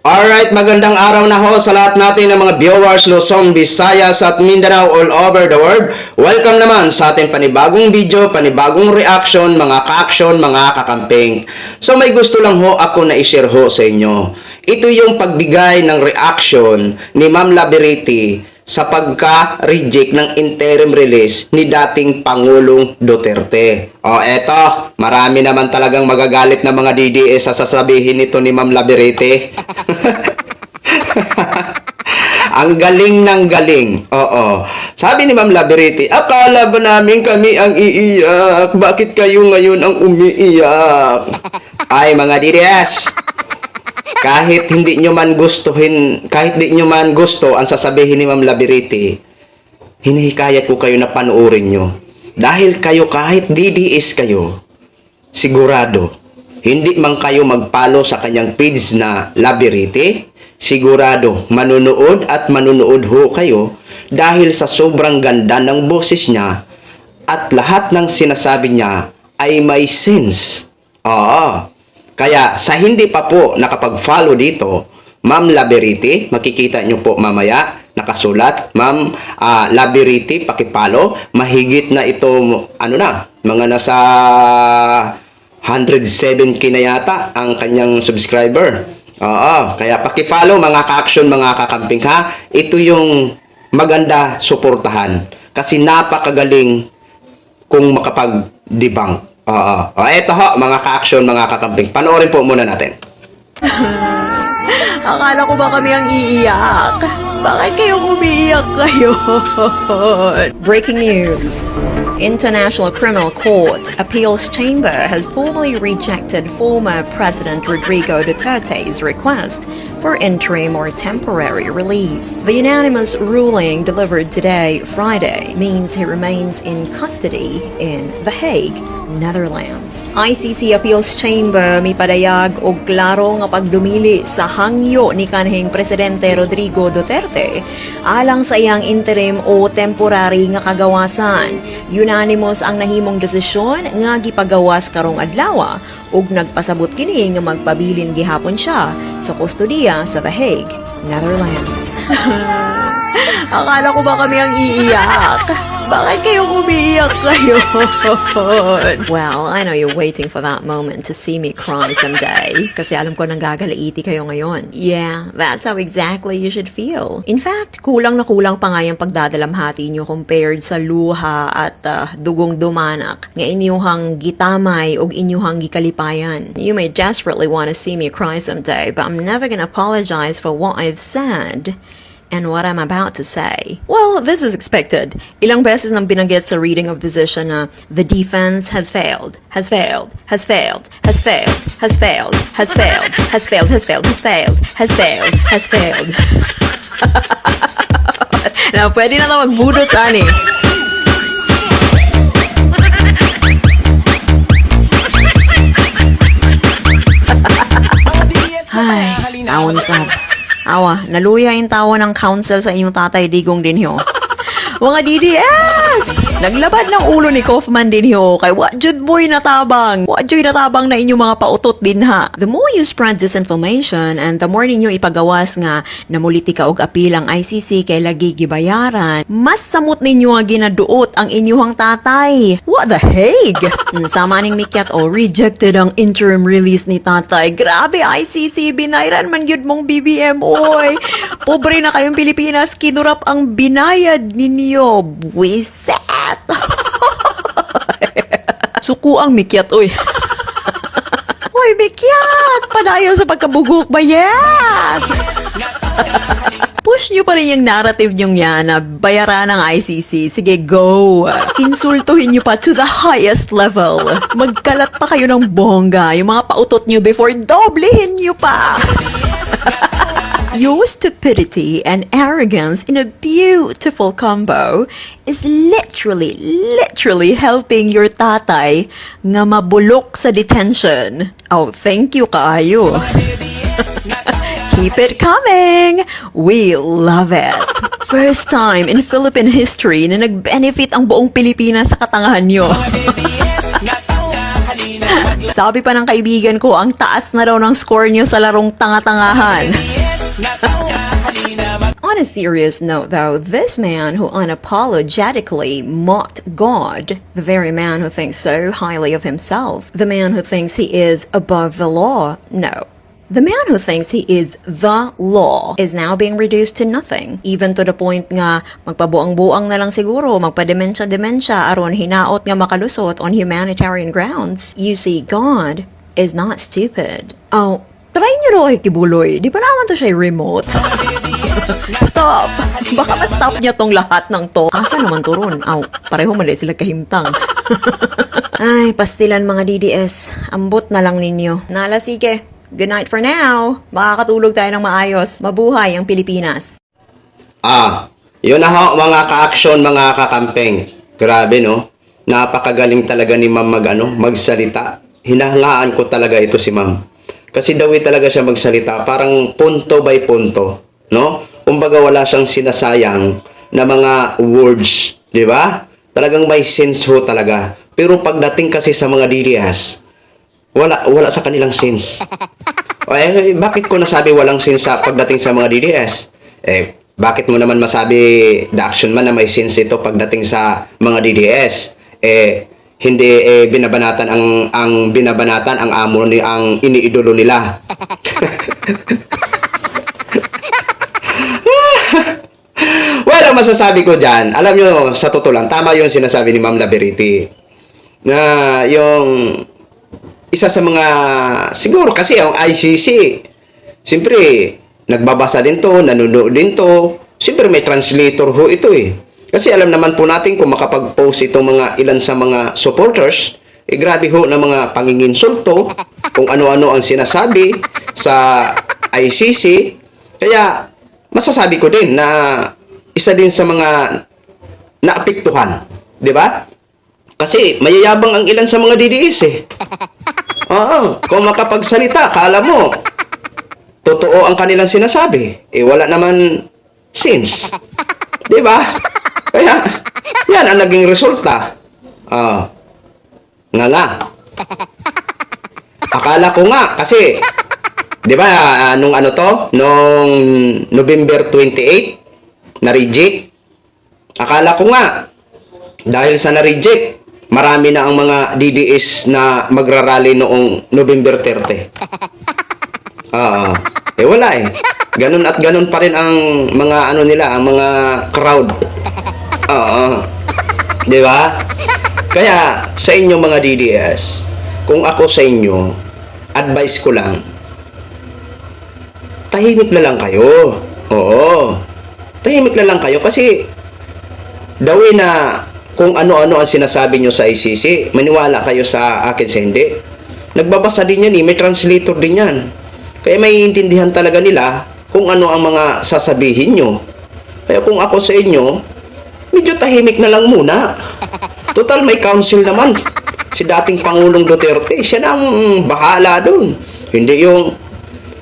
Alright, magandang araw na ho sa lahat natin ng mga viewers Luzon, Visayas at Mindanao all over the world. Welcome naman sa ating panibagong video, panibagong reaction, mga ka-action, mga kakamping. So may gusto lang ho ako na i-share ho sa inyo. Ito yung pagbigay ng reaction ni Ma'am Labiriti sa pagka-reject ng interim release ni dating Pangulong Duterte. O eto, marami naman talagang magagalit na mga DDS sa sasabihin nito ni Ma'am Labiriti. Ang galing ng galing. Oo. Sabi ni Ma'am Labiriti, akala ba namin kami ang iiyak? Bakit kayo ngayon ang umiiyak? Ay mga DDS, kahit hindi nyo man gusto ang sasabihin ni Ma'am Labiriti, hinihikayat ko kayo na panoorin nyo. Dahil kayo kahit DDS kayo, sigurado, hindi man kayo magpalo sa kanyang page na Labiriti, sigurado manunood at manunood ho kayo dahil sa sobrang ganda ng boses niya at lahat ng sinasabi niya ay may sense. Oo. Kaya sa hindi pa po nakapag-follow dito, Ma'am Labiriti, makikita nyo po mamaya, nakasulat, Ma'am Labiriti, pakipalo, mahigit na ito, mga nasa 107k na yata ang kanyang subscriber. Oo, kaya pakipalo mga ka-action, mga kakamping ha, ito yung maganda suportahan kasi napakagaling kung makapag-debunk. Oo. Ito ho, mga ka-action, mga kakamping. Panoorin po muna natin. Akala ko ba kami ang iiyak? Bakit kayo umiiyak kayo? Breaking news. International Criminal Court Appeals Chamber has formally rejected former President Rodrigo Duterte's request for interim or temporary release. The unanimous ruling delivered today, Friday, means he remains in custody in The Hague, Netherlands. ICC Appeals Chamber may padayag og klaro nga pagdumili sa hangyo ni kanhing Presidente Rodrigo Duterte alang sa iyang interim o temporary nga kagawasan. Unanimous ang nahimong desisyon nga gipagawas karong adlaw ug nagpasabot kini nga magpabilin gihapon siya sa kustodiya sa The Hague, Netherlands. Akala ko ba kami ang iiyak? Bakit kayo umiiyak kayo? Well, I know you're waiting for that moment to see me cry someday. Kasi alam ko nang gagalaiti kayo ngayon. Yeah, that's how exactly you should feel. In fact, kulang na kulang pa nga yung pagdadalamhati nyo compared sa luha at dugong dumanak nga inyuhang gitamay o inyuhang gikalipayan. You may desperately want to see me cry someday, but I'm never gonna apologize for what I've said and what I'm about to say. Well, this is expected. Ilang beses nang binanggit sa reading of decision na the defense has failed, has failed, has failed, has failed, has failed, has failed, has failed, has failed, has failed, has failed, has failed. Now, pwede na ito magbudot, ani. Ay, tawon sab. Awa, naluya yung tawa ng council sa inyong tatay digong din ho. Mga DDS! Naglabad ng ulo ni Kaufman din ho, kay wajud mo'y natabang. Wajud natabang na inyong mga pautot din ha. The more you spread disinformation and the more ninyo ipagawas nga namuliti ka og apil ang ICC kay lagi gibayaran, mas samot ninyo nga ginaduot ang inyong tatay. What the Hague? Sama ning mikyat o rejected ang interim release ni tatay. Grabe ICC, binayran man yun mong BBM oy. Pobre na kayong Pilipinas, kinurap ang binayad ninyo. Buwiset! Suku ang mikyat, oy. Oy, mikyat! Padayon sa pagkabugok bayat! Push nyo pa rin yung narrative nyong yan na bayaran ng ICC. Sige, go! Insultuhin nyo pa to the highest level. Magkalat pa kayo ng bongga. Yung mga pautot nyo before doblehin nyo pa! Your stupidity and arrogance in a beautiful combo is literally helping your tatay nga mabulok sa detention. Oh, thank you kaayo. Keep it coming! We love it! First time in Philippine history na nag-benefit ang buong Pilipinas sa katangahan nyo. Sabi pa ng kaibigan ko, ang taas na raw ng score niyo sa larong tanga-tangahan. On a serious note, though, this man who unapologetically mocked God, the very man who thinks so highly of himself, the man who thinks he is above the law, no. The man who thinks he is the law is now being reduced to nothing, even to the point nga magpabuang-buang na lang siguro, magpademensya-demensya aron hinaot nga makalusot on humanitarian grounds. You see, God is not stupid. Oh, try nyo raw kay Kibuloy. Di pa naman to siya remote. Stop! Baka ma-stop niya tong lahat ng to. Asa naman to ron? Aw, pareho mali sila kahimtang. Ay, pastilan mga DDS. Ambot na lang ninyo. Nala, sige. Good night for now. Makakatulog tayo ng maayos. Mabuhay ang Pilipinas. Yun na ho, mga ka-action, mga kakampeng. Grabe, no? Napakagaling talaga ni ma'am magsalita. Hinahangaan ko talaga ito si ma'am. Kasi dawi talaga siya magsalita. Parang punto by punto, no? Kumbaga wala siyang sinasayang na mga words, di ba? Talagang may sense ho talaga. Pero pagdating kasi sa mga DDS, wala sa kanilang sense. Bakit ko nasabi walang sense sa pagdating sa mga DDS? Bakit mo naman masabi the action man na may sense ito pagdating sa mga DDS? Hindi binabanatan ang binabanatan ang amo ni ang iniidolo nila. Well, ang masasabi ko diyan, alam nyo, sa totoo lang, tama yung sinasabi ni Ma'am Laberiti. Na yung isa sa mga, siguro kasi ang ICC, siyempre, nagbabasa din to, nanonood din to, siyempre may translator ho ito eh. Kasi alam naman po natin kung makapag-post itong mga ilan sa mga supporters, grabe ho na mga panginginsulto, kung ano-ano ang sinasabi sa ICC. Kaya, masasabi ko din na isa din sa mga naapektuhan, di ba? Kasi mayayabang ang ilan sa mga DDS eh. Oo, kung makapagsalita, kala mo, totoo ang kanilang sinasabi. Wala naman sense. Di ba? Kaya, yan ang naging resulta. Nga. Akala ko nga, kasi, di ba, nung November 28, na-reject. Akala ko nga, dahil sa na-reject, marami na ang mga DDS na magrarally noong November 30. Wala eh. Ganun at ganun pa rin ang mga ang mga crowd. Di ba? Kaya sa inyo mga DDS, kung ako sa inyo, advice ko lang, tahimik na lang kayo. Oo. Tahimik na lang kayo kasi dawin na kung ano-ano ang sinasabi nyo sa ICC, maniwala kayo sa akin sa hindi. Nagbabasa din yan eh, may translator din yan. Kaya may intindihan talaga nila kung ano ang mga sasabihin nyo. Kaya kung ako sa inyo, medyo tahimik na lang muna. Total may council naman. Si dating Pangulong Duterte, siya na ang bahala dun. Hindi yung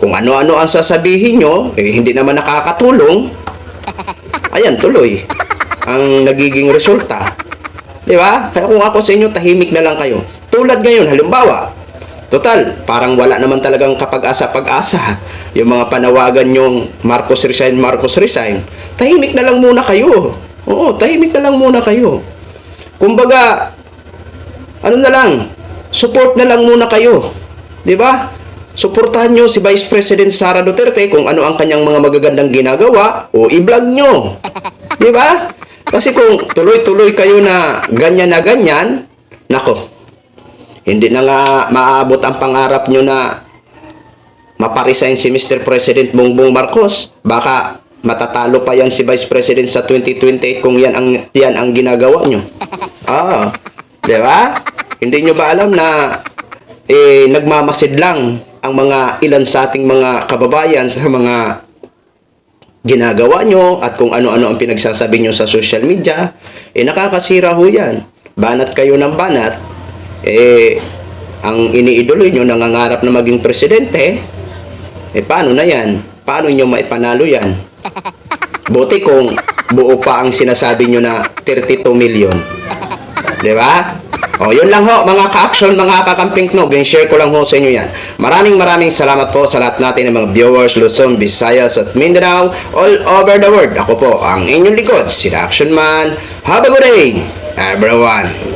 kung ano-ano ang sasabihin nyo, hindi naman nakakatulong. Ayan, tuloy ang nagiging resulta. Di ba? Kaya kung ako sa inyo, tahimik na lang kayo. Tulad ngayon, halimbawa, total, parang wala naman talagang kapag-asa-pag-asa. Yung mga panawagan yung Marcos resign. Tahimik na lang muna kayo. Oo, tahimik na lang muna kayo. Kumbaga, ano na lang, support na lang muna kayo. Di ba? Suportahan nyo si Vice President Sara Duterte kung ano ang kanyang mga magagandang ginagawa o i-vlog nyo. Di ba? Kasi kung tuloy-tuloy kayo na ganyan, nako, hindi na nga maaabot ang pangarap nyo na maparesign si Mr. President Bongbong Marcos. Baka matatalo pa yan si Vice President sa 2028 kung yan ang ginagawa nyo. Di ba? Hindi nyo ba alam na nagmamasid lang ang mga ilan sa ating mga kababayan sa mga ginagawa nyo at kung ano-ano ang pinagsasabi nyo sa social media, nakakasira ho yan. Banat kayo ng banat, ang iniidolo nyo, nangangarap na maging presidente, paano na yan? Paano nyo maipanalo yan? Buti kung buo pa ang sinasabi nyo na 32 million. Di ba? O, yun lang ho, mga ka-action, mga kakamping knog. Share ko lang ho sa inyo yan. Maraming salamat po sa lahat natin ng mga viewers, Luzon, Visayas at Mindanao, all over the world. Ako po, ang inyong likod, si Action Man. Have a good day, everyone.